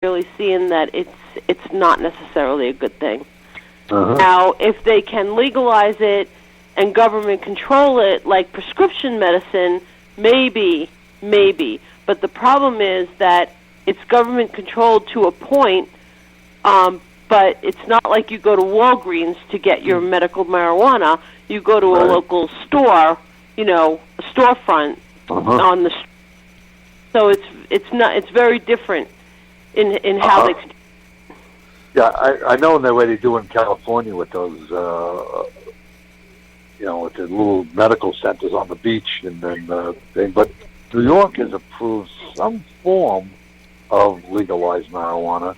really seeing that it's not necessarily a good thing. Uh-huh. Now, if they can legalize it and government control it, like prescription medicine, maybe. But the problem is that it's government controlled to a point, but it's not like you go to Walgreens to get your medical marijuana. You go to a local store, a storefront on the. So it's very different in how they. Yeah, I know they're already doing California with those, with the little medical centers on the beach and then thing. But New York has approved some form of legalized marijuana,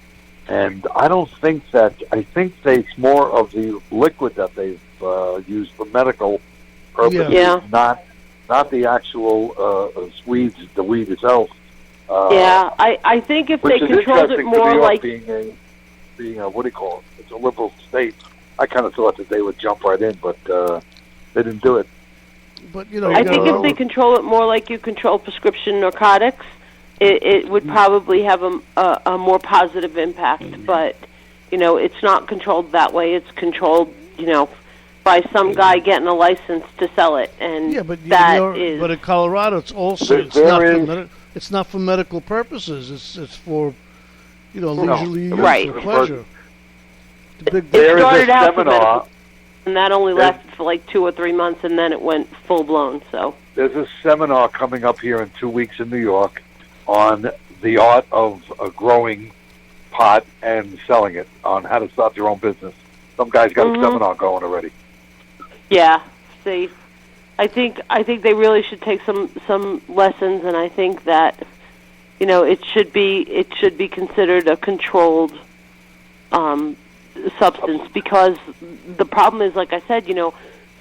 and I don't think that. I think it's more of the liquid that they've used for medical purposes, not the actual weeds, the weed itself. I think if they controlled it more like being a what do you call it? It's a liberal state. I kind of thought that they would jump right in, but they didn't do it. But I think if they control it more like you control prescription narcotics, it would probably have a more positive impact. But it's not controlled that way. It's controlled, by some guy getting a license to sell it, and but is. But in Colorado, it's also it's not for medical purposes. It's for leisurely use for pleasure. There is a seminar, and that only lasted for like 2 or 3 months, and then it went full blown. So there's a seminar coming up here in 2 weeks in New York on the art of growing pot and selling it, on how to start your own business. Some guy's got a seminar going already. Yeah, see, I think they really should take some lessons, and I think that it should be considered a controlled substance, because the problem is, like I said,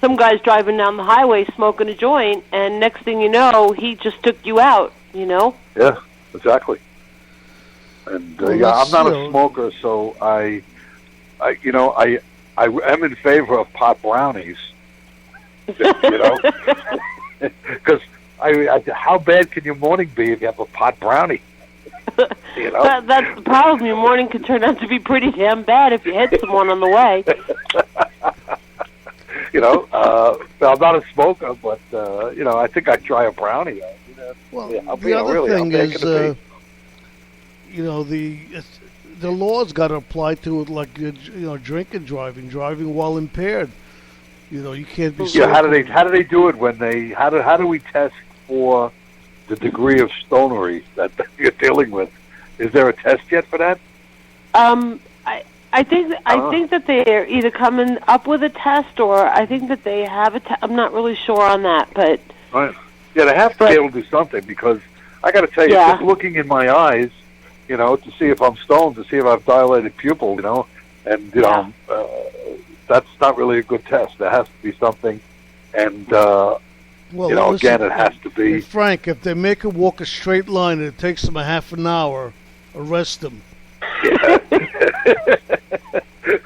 some guy's driving down the highway smoking a joint, and next thing you know, he just took you out. Yeah, exactly. And I'm not a smoker, so I am in favor of pot brownies. Because how bad can your morning be if you have a pot brownie? That's the problem. Your morning can turn out to be pretty damn bad if you hit someone on the way. I'm not a smoker, but I think I'd try a brownie. The other thing is, the law's got to apply to it, like drinking, driving while impaired. You can't be. Yeah, how do they do it when they? How do we test for the degree of stonery that you're dealing with? Is there a test yet for that? I think that they're either coming up with a test, or I think that they have a test. I'm not really sure on that, but right. Yeah, they have to be able to do something, because I got to tell you, just looking in my eyes, to see if I'm stoned, to see if I've dilated pupil, and that's not really a good test. There has to be something, and listen, again, it has to be. Hey, Frank, if they make him walk a straight line and it takes them a half an hour, arrest them. Yeah.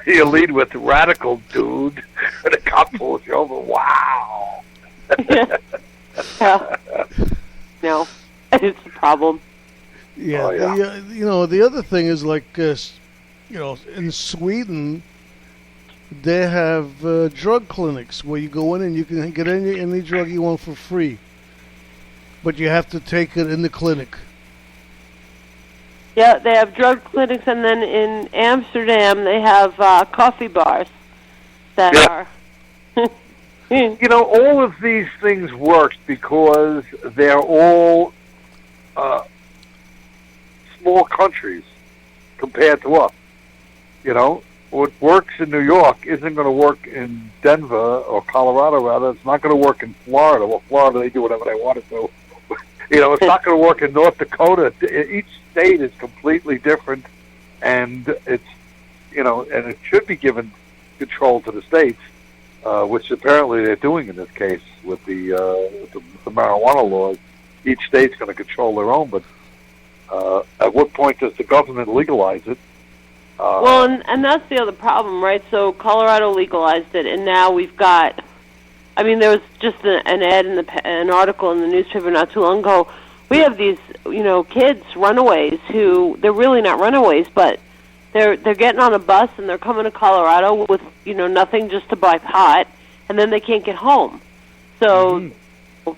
You lead with radical, dude, and the cop pulls you over. Wow. No, it's a problem. Yeah, the other thing is, like, in Sweden, they have drug clinics where you go in and you can get any drug you want for free, but you have to take it in the clinic. Yeah, they have drug clinics, and then in Amsterdam they have coffee bars that are. All of these things work because they're all small countries compared to us. What works in New York isn't going to work in Denver or Colorado, rather. It's not going to work in Florida. Well, Florida, they do whatever they want to do. It's not going to work in North Dakota. Each state is completely different, and it's, and it should be given control to the states, which apparently they're doing in this case with the marijuana laws. Each state's going to control their own, but at what point does the government legalize it? And that's the other problem, right? So Colorado legalized it, and now we've got. I mean, there was just an ad an article in the newspaper not too long ago we have these, kids, runaways, who they're really not runaways, but they're getting on a bus and they're coming to Colorado with, nothing, just to buy pot, and then they can't get home. So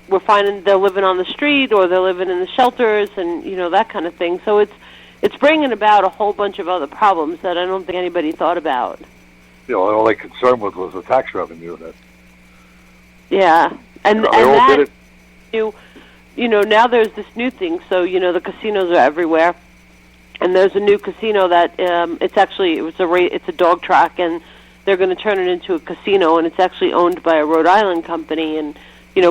we're finding they're living on the street or they're living in the shelters and, that kind of thing. So it's bringing about a whole bunch of other problems that I don't think anybody thought about. All they concerned with was the tax revenue. Yeah, and they all that, did it. now there's this new thing. So the casinos are everywhere, and there's a new casino that it's a dog track, and they're going to turn it into a casino, and it's actually owned by a Rhode Island company, and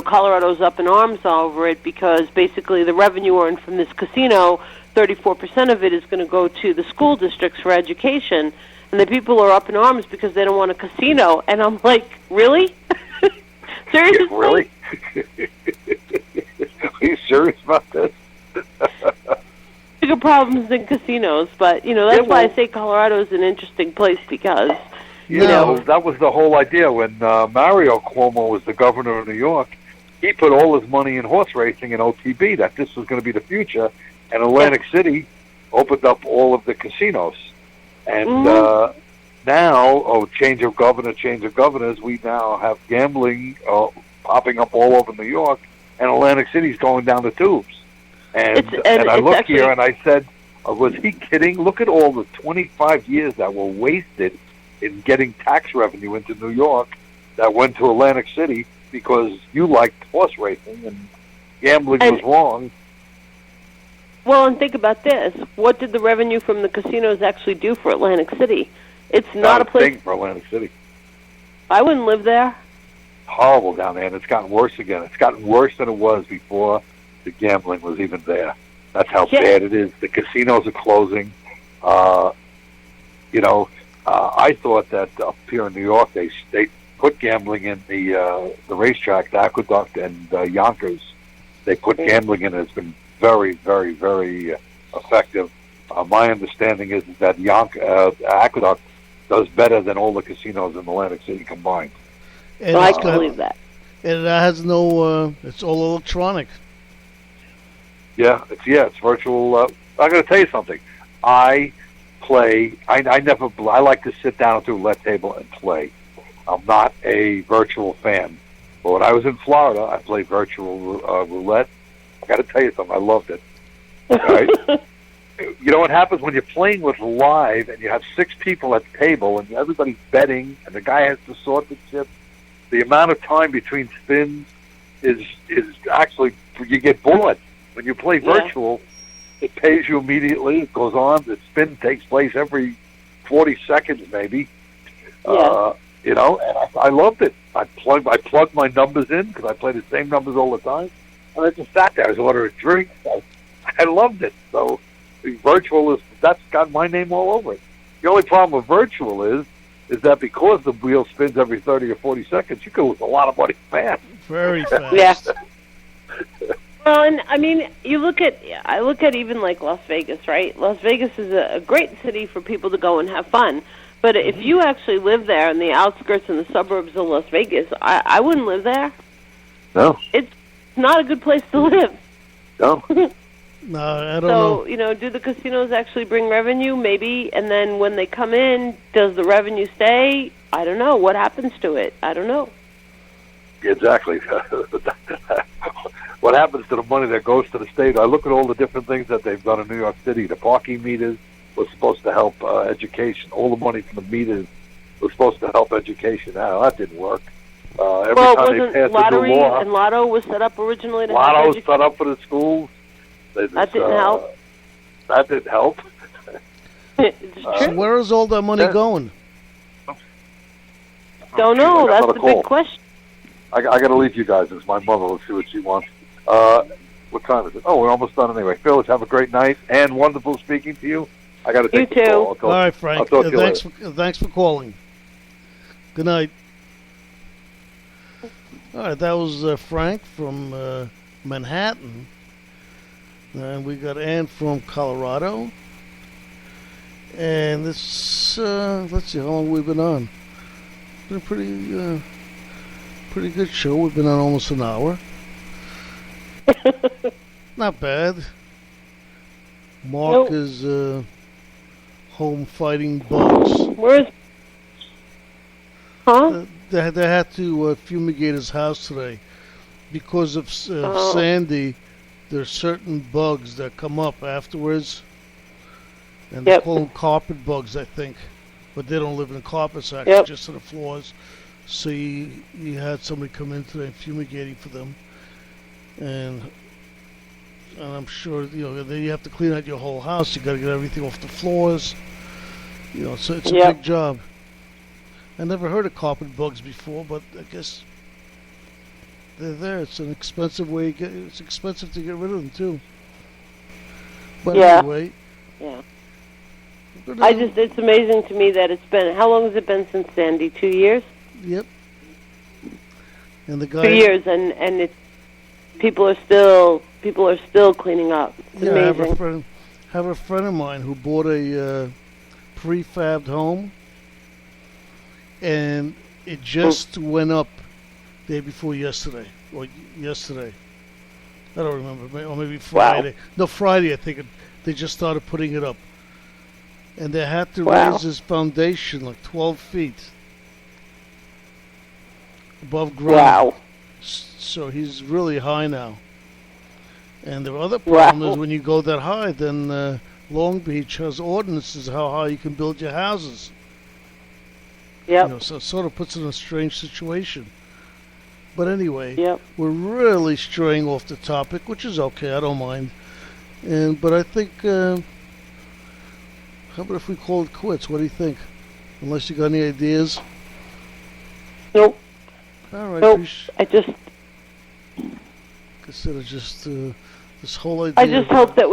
Colorado's up in arms over it because basically the revenue earned from this casino, 34% of it is going to go to the school districts for education. And the people are up in arms because they don't want a casino. And I'm like, really? Seriously? Yeah, really? Are you serious about this? Bigger problems than casinos. But, that's why I say Colorado is an interesting place because, that was the whole idea. When Mario Cuomo was the governor of New York, he put all his money in horse racing and OTB, that this was going to be the future. And Atlantic City opened up all of the casinos. And now, change of governors, we now have gambling popping up all over New York, and Atlantic City's going down the tubes. And I looked here and I said, was he kidding? Look at all the 25 years that were wasted in getting tax revenue into New York that went to Atlantic City because you liked horse racing and gambling was wrong. Well, and think about this. What did the revenue from the casinos actually do for Atlantic City? It's not a place thing for Atlantic City. I wouldn't live there. Horrible down there, and it's gotten worse again. It's gotten worse than it was before the gambling was even there. That's how bad it is. The casinos are closing. I thought that up here in New York, they put gambling in the racetrack, the Aqueduct, and Yonkers. They put gambling in. It's been very, very, very effective. My understanding is that Aqueduct does better than all the casinos in Atlantic City combined. And I can believe that. And it has no, it's all electronic. Yeah, it's virtual. I'm going to tell you something. I like to sit down at the roulette table and play. I'm not a virtual fan. But when I was in Florida, I played virtual roulette. I got to tell you something. I loved it. Right? You know what happens when you're playing with live and you have 6 people at the table and everybody's betting and the guy has to sort the chips? The amount of time between spins is actually, you get bored. When you play virtual, it pays you immediately. It goes on. The spin takes place every 40 seconds maybe. Yeah. And I loved it. I plugged my numbers in because I play the same numbers all the time. And I just sat there. I was ordering drinks. I loved it. So virtual that's got my name all over it. The only problem with virtual is that because the wheel spins every 30 or 40 seconds, you can lose a lot of money fast. Very fast. Yeah. Well, and I mean, I look at even like Las Vegas, right? Las Vegas is a great city for people to go and have fun. But if you actually live there in the outskirts and the suburbs of Las Vegas, I wouldn't live there. No. It's not a good place to live. No. No, I don't know. So, do the casinos actually bring revenue? Maybe. And then when they come in, does the revenue stay? I don't know. What happens to it? I don't know. Exactly. What happens to the money that goes to the state? I look at all the different things that they've done in New York City. The parking meters was supposed to help education. All the money from the meters was supposed to help education. Now, that didn't work. Every time they passed lottery a new law, and Lotto was set up originally to help Lotto was education? set up for the schools. That didn't help. That didn't help. So where is all that money going? Don't know. That's the big question. I got to leave you guys. It's my mother. Let's see what she wants. What time is it? Oh, we're almost done anyway. Phyllis, have a great night and wonderful speaking to you. I got to take you the call. too. All right, Frank. I'll talk to you later. Thanks for calling. Good night. All right, that was Frank from Manhattan. And we got Ann from Colorado. And this, let's see, how long we've been on. Been a pretty good show. We've been on almost an hour. Not bad. Mark Nope. is home fighting bugs. Where's... Huh? They had to fumigate his house today because of Sandy. There's certain bugs that come up afterwards, and they call them carpet bugs, I think. But they don't live in carpets, actually, just on the floors. So he had somebody come in today and fumigating for them, and I'm sure then you have to clean out your whole house. You got to get everything off the floors. So it's a big job. I never heard of carpet bugs before, but I guess they're there. It's an expensive way. It's expensive to get rid of them too. But anyway, it's amazing to me that it's been. How long has it been since Sandy? 2 years. Yep. And the guy. 2 years, and it's people are still cleaning up. It's amazing. I have a friend of mine who bought a prefabbed home, and it just went up day before yesterday, or yesterday. I don't remember, or maybe Friday. Wow. No, Friday, I think. They just started putting it up. And they had to raise his foundation like 12 feet above ground. Wow. So he's really high now. And the other problem is when you go that high, then Long Beach has ordinances how high you can build your houses. Yep. So it sort of puts it in a strange situation. But anyway, we're really straying off the topic, which is okay. I don't mind. But I think, how about if we call it quits? What do you think? Unless you got any ideas? Nope. All right. Nope. I just consider just this whole idea. I just hope that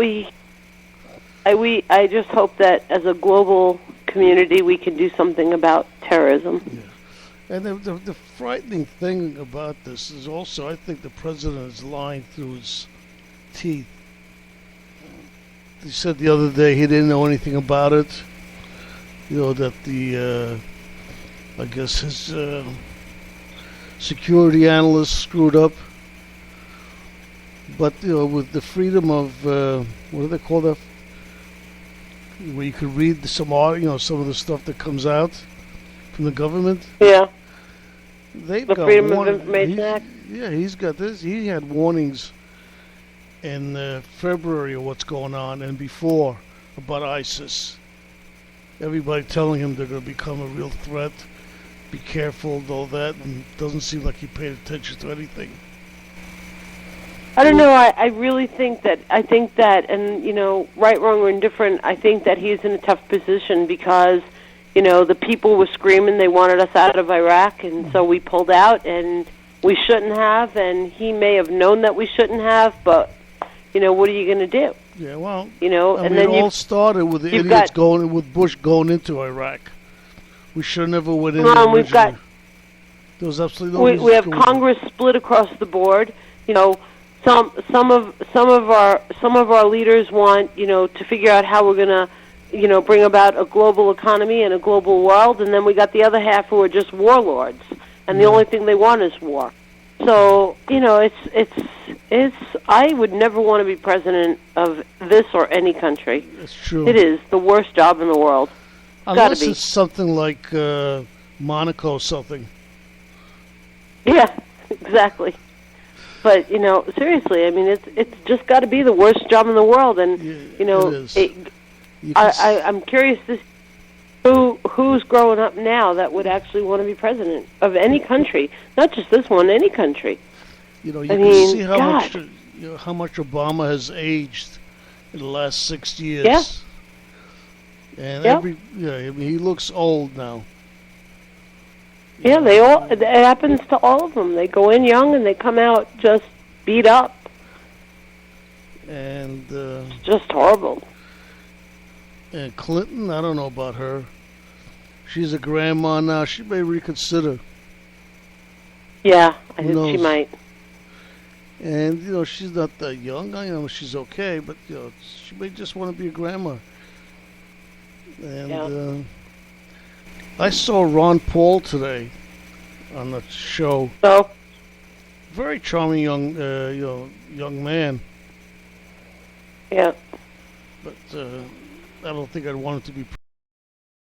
I just hope that as a global community we can do something about terrorism. Yeah. And the frightening thing about this is also, I think the president is lying through his teeth. He said the other day he didn't know anything about it. That the, I guess his security analyst screwed up. But, with the freedom of, what do they call that? Where you could read some of the stuff that comes out from the government. Yeah. They've the got Freedom of Information Act. Yeah, he's got this. He had warnings in February of what's going on and before about ISIS. Everybody telling him they're going to become a real threat. Be careful, all that, and it doesn't seem like he paid attention to anything. I don't know. I really think that, and right, wrong, or indifferent, I think that he's in a tough position because, the people were screaming they wanted us out of Iraq, and so we pulled out, and we shouldn't have, and he may have known that we shouldn't have, but, what are you going to do? Yeah, well, and then it all started with the idiots with Bush going into Iraq. We should have never went in there originally. There was absolutely no reason we have Congress split across the board. Some of our leaders want to figure out how we're going to bring about a global economy and a global world, and then we got the other half who are just warlords, and the only thing they want is war. So it's I would never want to be president of this or any country. That's true. It is the worst job in the world. Unless it's something like Monaco something. Yeah, exactly. But seriously, I mean, it's just got to be the worst job in the world, and I'm curious to see who's growing up now that would actually want to be president of any country, not just this one, any country. You can see how much Obama has aged in the last 6 years. Yeah. And he looks old now. Yeah, it happens to all of them. They go in young and they come out just beat up. And it's just horrible. And Clinton, I don't know about her. She's a grandma now. She may reconsider. Yeah, I think she might. And she's not that young. I know she's okay, but she may just want to be a grandma. And I saw Ron Paul today on the show. So, very charming young man. Yeah. But I don't think I'd want it to be